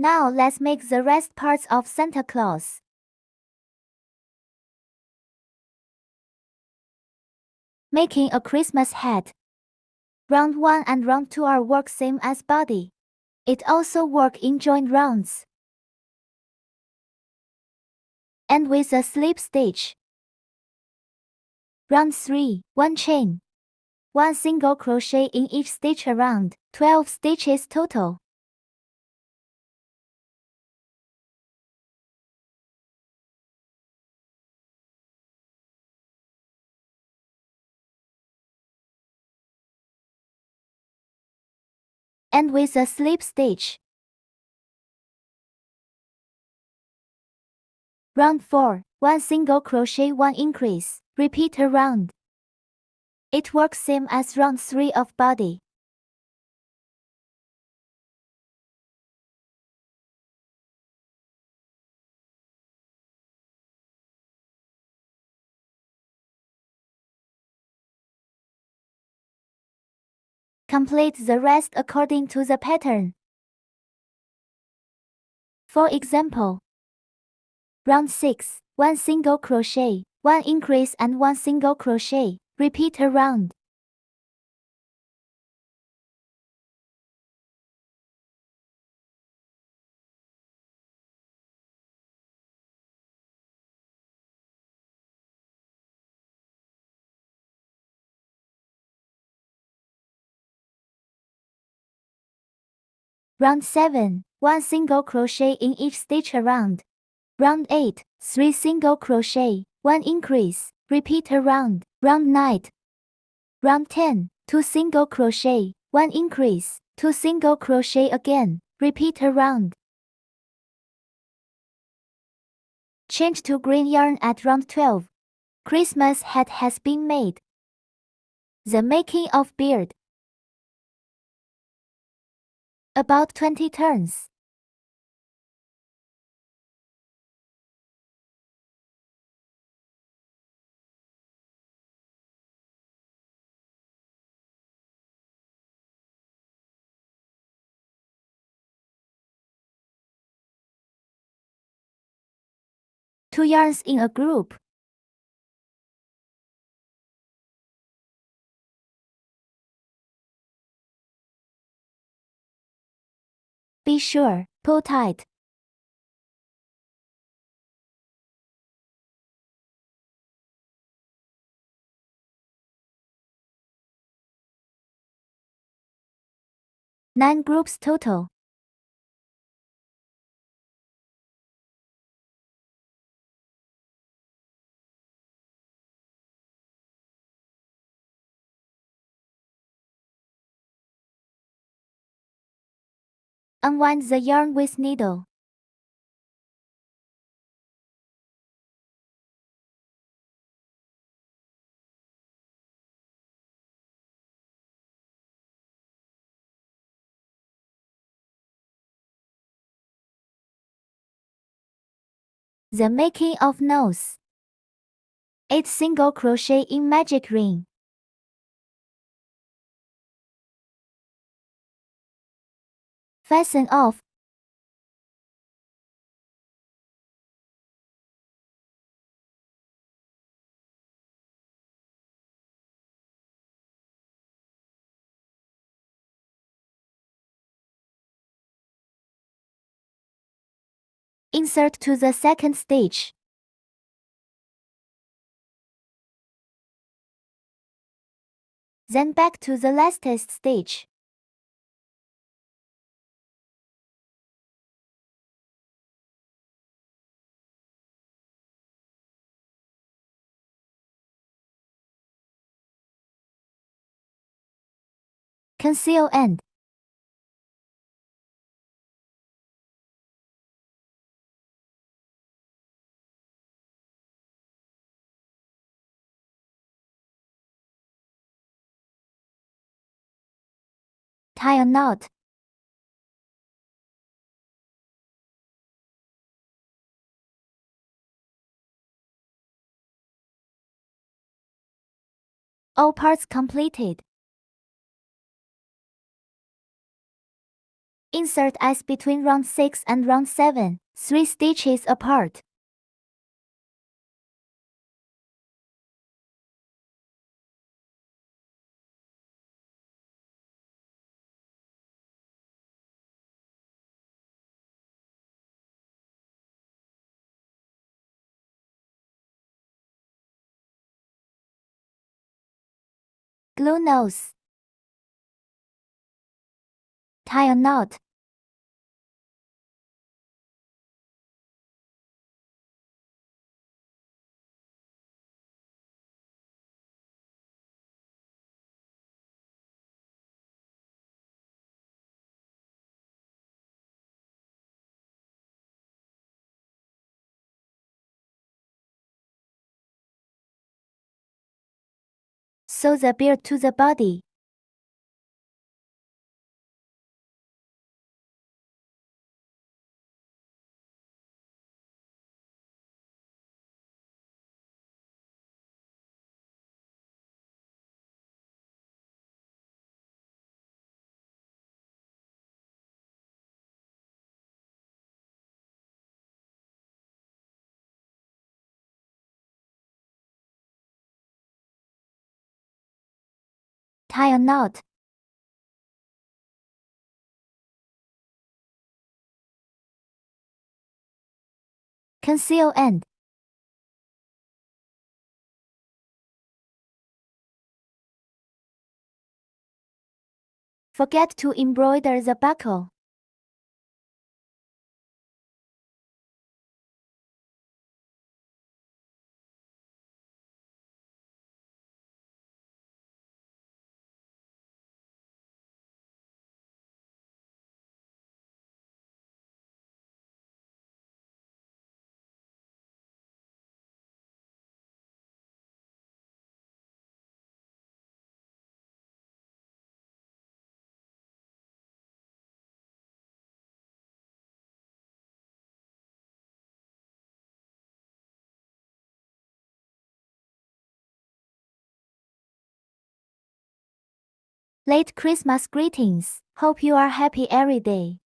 Now let's make the rest parts of Santa Claus. Making a Christmas hat. Round 1 and round 2 are work same as body. It also work in joint rounds. End with a slip stitch. Round 3, 1 chain. 1 single crochet in each stitch around, 12 stitches total. End with a slip stitch. Round 4, 1 single crochet 1 increase, repeat around. It works same as round 3 of body. Complete the rest according to the pattern. For example, round 6, 1 single crochet, 1 increase and 1 single crochet, repeat around. Round 7, 1 single crochet in each stitch around. Round 8, 3 single crochet, 1 increase, repeat around. Round 9. Round 10, 2 single crochet, 1 increase, 2 single crochet again, repeat around. Change to green yarn at round 12. Christmas hat has been made. The making of beard. About 20 turns. Two yarns in a group. Be sure, pull tight. Nine groups total. Unwind the yarn with needle. The making of nose. 8 single crochet in magic ring. Fasten off. Insert to the second stitch. Then back to the lastest stitch. Conceal end. Tie a knot. All parts completed. Insert eyes between round 6 and round 7, 3 stitches apart. Glue nose. Tie a knot. Sew the beard to the body. Tie a knot. Conceal end. Forget to embroider the buckle. Late Christmas greetings. Hope you are happy every day.